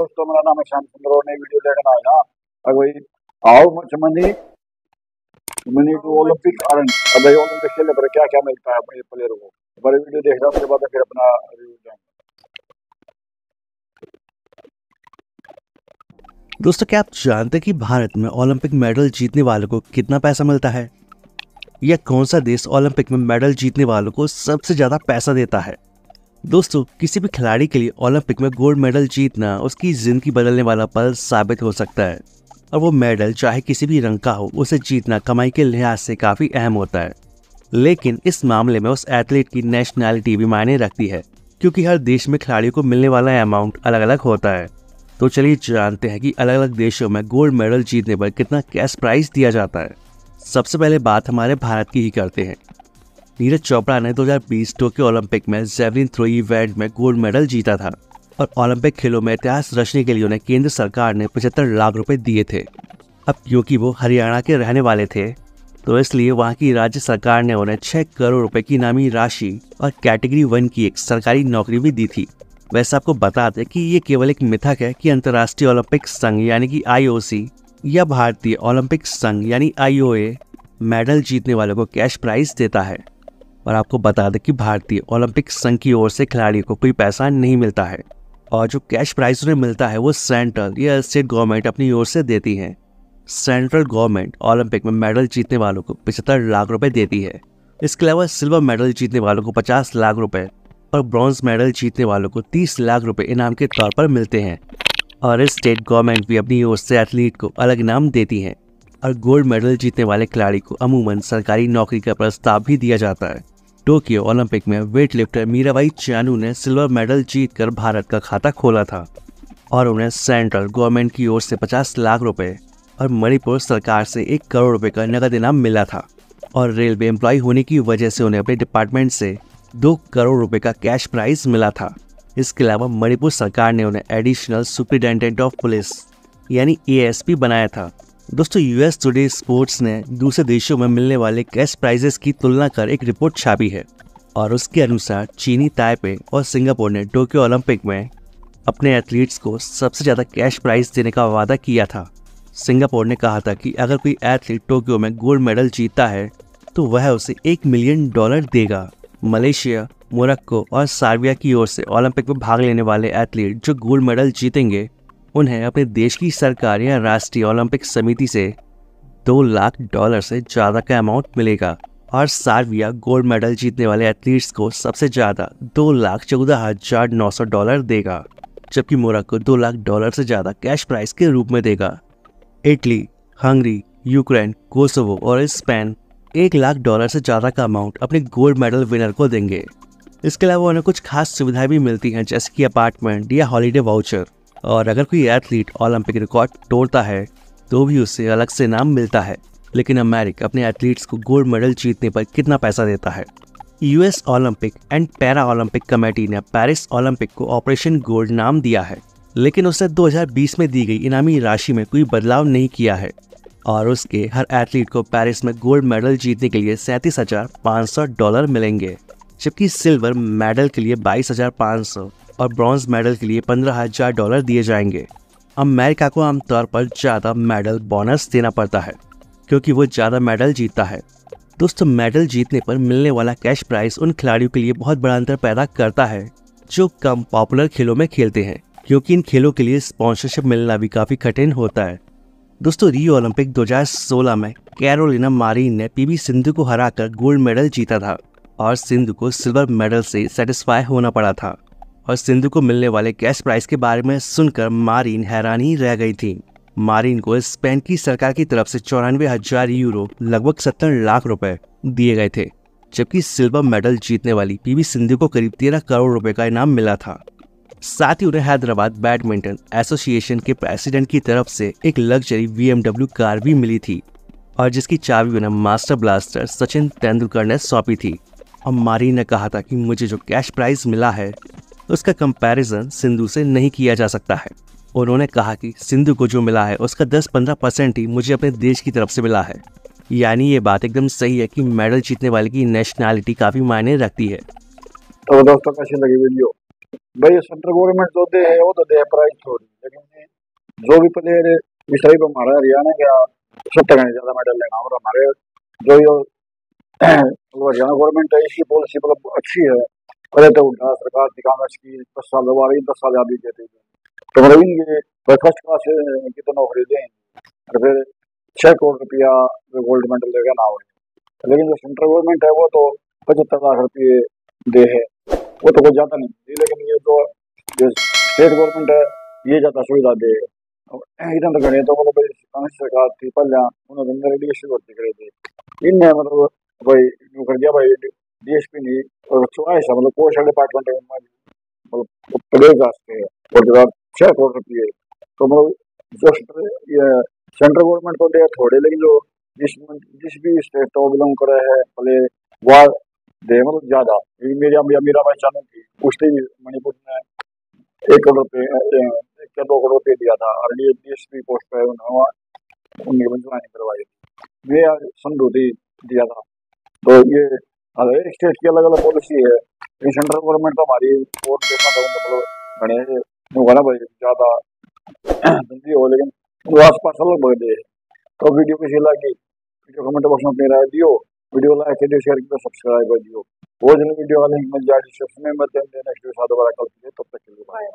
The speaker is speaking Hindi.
दोस्तों, मेरा नाम है श्याम सुंदर और नई वीडियो लेकर आया। अब भाई how much money money to Olympic earn. अब भाई ओलंपिक खेलने पर क्या क्या मिलता है अपने प्लेयर को। बड़ी वीडियो देख रहा उसके बाद फिर अपना रिव्यू देंगे। दोस्तों, क्या आप जानते हैं कि भारत में ओलंपिक मेडल जीतने वालों को कितना पैसा मिलता है? या कौन सा देश ओलंपिक में मेडल जीतने वालों को सबसे ज्यादा पैसा देता है? दोस्तों, किसी भी खिलाड़ी के लिए ओलंपिक में गोल्ड मेडल जीतना उसकी जिंदगी बदलने वाला पल साबित हो सकता है। और वो मेडल चाहे किसी भी रंग का हो, उसे जीतना कमाई के लिहाज से काफी अहम होता है। लेकिन इस मामले में उस एथलीट की नेशनैलिटी भी मायने रखती है, क्योंकि हर देश में खिलाड़ियों को मिलने वाला अमाउंट अलग अलग होता है। तो चलिए जानते हैं कि अलग अलग देशों में गोल्ड मेडल जीतने पर कितना कैश प्राइज दिया जाता है। सबसे पहले बात हमारे भारत की ही करते हैं। नीरज चोपड़ा ने 2020 टोक्यो ओलंपिक में जेवलिन थ्रो इवेंट में गोल्ड मेडल जीता था और ओलंपिक खेलों में इतिहास रचने के लिए उन्हें केंद्र सरकार ने 75 लाख रुपए दिए थे। अब क्योंकि वो हरियाणा के रहने वाले थे, तो इसलिए वहाँ की राज्य सरकार ने उन्हें 6 करोड़ रुपए की इनामी राशि और कैटेगरी 1 की एक सरकारी नौकरी भी दी थी। वैसे आपको बता दें कि ये केवल एक मिथक है कि अंतर्राष्ट्रीय ओलंपिक संघ यानी कि IOC या भारतीय ओलंपिक संघ यानी IOA मेडल जीतने वालों को कैश प्राइज देता है। और आपको बता दें कि भारतीय ओलंपिक संघ की ओर से खिलाड़ियों को कोई पैसा नहीं मिलता है और जो कैश प्राइज उन्हें मिलता है वो सेंट्रल या स्टेट गवर्नमेंट अपनी ओर से देती है। सेंट्रल गवर्नमेंट ओलंपिक में मेडल जीतने वालों को 75 लाख रुपए देती है। इसके अलावा सिल्वर मेडल जीतने वालों को 50 लाख रुपए और ब्रॉन्ज मेडल जीतने वालों को 30 लाख रुपए इनाम के तौर पर मिलते हैं। और स्टेट गवर्नमेंट भी अपनी ओर से एथलीट को अलग इनाम देती है। और गोल्ड मेडल जीतने वाले खिलाड़ी को अमूमन सरकारी नौकरी का प्रस्ताव भी दिया जाता है। टोक्यो ओलंपिक में वेट लिफ्टर मीराबाई चानू ने सिल्वर मेडल जीतकर भारत का खाता खोला था और उन्हें सेंट्रल गवर्नमेंट की ओर से 50 लाख रुपए और मणिपुर सरकार से 1 करोड़ रुपए का नगद इनाम मिला था। और रेलवे एम्प्लॉय होने की वजह से उन्हें अपने डिपार्टमेंट से 2 करोड़ रुपए का कैश प्राइज मिला था। इसके अलावा मणिपुर सरकार ने उन्हें एडिशनल सुपरिटेंडेंट ऑफ पुलिस यानी ASP बनाया था। दोस्तों, US टुडे स्पोर्ट्स ने दूसरे देशों में मिलने वाले कैश प्राइजेस की तुलना कर एक रिपोर्ट छापी है और उसके अनुसार चीनी ताइपे और सिंगापुर ने टोक्यो ओलंपिक में अपने एथलीट्स को सबसे ज़्यादा कैश प्राइज देने का वादा किया था। सिंगापुर ने कहा था कि अगर कोई एथलीट टोक्यो में गोल्ड मेडल जीतता है तो वह उसे $1 मिलियन देगा। मलेशिया, मोरक्को और सर्बिया की ओर से ओलंपिक में भाग लेने वाले एथलीट जो गोल्ड मेडल जीतेंगे उन्हें अपने देश की सरकार या राष्ट्रीय ओलंपिक समिति से $2 लाख से ज़्यादा का अमाउंट मिलेगा। और सर्बिया गोल्ड मेडल जीतने वाले एथलीट्स को सबसे ज़्यादा $2,14,900 देगा, जबकि मोरक्को $2 लाख से ज़्यादा कैश प्राइज के रूप में देगा। इटली, हंगरी, यूक्रेन, कोसोवो और स्पेन $1 लाख से ज़्यादा का अमाउंट अपने गोल्ड मेडल विनर को देंगे। इसके अलावा उन्हें कुछ खास सुविधाएं भी मिलती हैं, जैसे कि अपार्टमेंट या हॉलीडे वाउचर। और अगर कोई एथलीट ओलंपिक रिकॉर्ड तोड़ता है तो भी उसे अलग से इनाम मिलता है। लेकिन अमेरिका अपने एथलीट्स को गोल्ड मेडल जीतने पर कितना पैसा देता है? US Olympic and para Olympic committee ने पेरिस ओलंपिक को ऑपरेशन गोल्ड नाम दिया है, लेकिन उसने 2020 में दी गई इनामी राशि में कोई बदलाव नहीं किया है। और उसके हर एथलीट को पेरिस में गोल्ड मेडल जीतने के लिए $37,500 मिलेंगे, जबकि सिल्वर मेडल के लिए $22,500 और ब्रॉन्ज मेडल के लिए $15,000 दिए जाएंगे। अमेरिका को आमतौर पर ज़्यादा मेडल बोनस देना पड़ता है क्योंकि वो ज़्यादा मेडल जीतता है। दोस्तों, मेडल जीतने पर मिलने वाला कैश प्राइस उन खिलाड़ियों के लिए बहुत बड़ा अंतर पैदा करता है जो कम पॉपुलर खेलों में खेलते हैं, क्योंकि इन खेलों के लिए स्पॉन्सरशिप मिलना भी काफ़ी कठिन होता है। दोस्तों, रियो ओलंपिक 2016 में कैरोलिना मारिन ने PV सिंधु को हराकर गोल्ड मेडल जीता था और सिंधु को सिल्वर मेडल से सेटिस्फाई होना पड़ा था। और सिंधु को मिलने वाले कैश प्राइस के बारे में सुनकर मारिन हैरान ही रह गई थी। मारिन को स्पेन की सरकार की तरफ से 94,000 यूरो लगभग 70 लाख रुपए दिए गए थे, जबकि सिल्वर मेडल जीतने वाली PV सिंधु को करीब 13 करोड़ रुपए का इनाम मिला था। साथ ही उन्हें हैदराबाद बैडमिंटन एसोसिएशन के प्रेसिडेंट की तरफ से एक लग्जरी BMW कार भी मिली थी और जिसकी चाबी उन्हें मास्टर ब्लास्टर सचिन तेंदुलकर ने सौंपी थी। और मारिन ने कहा था कि मुझे जो कैश प्राइज मिला है उसका कंपैरिजन सिंधु से नहीं किया जा सकता है। उन्होंने कहा कि सिंधु को जो मिला है उसका 10-15% ही मुझे अपने देश की तरफ से मिला है। यानी ये बात एकदम सही है कि मेडल जीतने वाले की नेशनैलिटी काफ़ी मायने रखती है। तो दोस्तों, कैसी लगी वीडियो? भाई सेंट्रल गवर्नमेंट जो दे है वो तो दे प्राइस थोड़ी, लेकिन जो भी प्लेयर इस टाइप हमारा हरियाणा का 70 घंटे ज्यादा मेडल लेना और हमारे जो ये हरियाणा गवर्नमेंट है इसकी पॉलिसी मतलब अच्छी है। पहले तो उठा सरकार थी कांग्रेस की 10 साल दोबारा 10 साल याद देती थी, तो मतलब इनके फर्स्ट क्लास की तो नौकरी दें और फिर 6 करोड़ रुपया गोल्ड मेडल लेगा ना हो। लेकिन जो सेंट्रल गवर्नमेंट है वो तो 75 लाख रुपये दे है, वो तो कुछ ज्यादा नहीं दे, लेकिन ये जो स्टेट गवर्नमेंट है ये ज्यादा सुविधा दे। इधर तो गणे तो मतलब कांग्रेस सरकार थी पहले उन्होंने मेरे डीएसपी भर्ती करे थे, इनने मतलब भाई यूं कर दिया भाई डीएसपी नहीं और चॉइस है मतलब कोई डिपार्टमेंट में मतलब पड़ेगा और जब 6 करोड़ रुपये तो मतलब जो सेंट्रल गवर्नमेंट को दे थोड़े, लेकिन जो जिस जिस भी स्टेट तो बिलोंग करे है भले वह दे मतलब ज्यादा। मेरा मीरा भाई चानू की उसने भी मणिपुर में 1 करोड़ रुपये 1 या 2 करोड़ रुपये दिया था और डीएसपी पोस्ट पे उन्हें ज्वाइन करवाई थी। मैं संधू थी दिया था। तो ये हर एक स्टेट की अलग अलग पॉलिसी है, लेकिन सेंट्रल गवर्नमेंट तो हमारी और देखा था मतलब घने होगा ना भाई ज्यादा हिंदी हो, लेकिन वो आसपास अलग बढ़ है। तो वीडियो कैसी लगी वीडियो कमेंट बॉक्स में अपनी राय दियो, वीडियो लाइक करियो शेयर करियो सब्सक्राइब कर दियो। वो जो वीडियो का लिंक मिल जाए डिस्क्रिप्शन में, मैं नेक्स्ट वीडियो दोबारा कल तब तक के लिए बाय।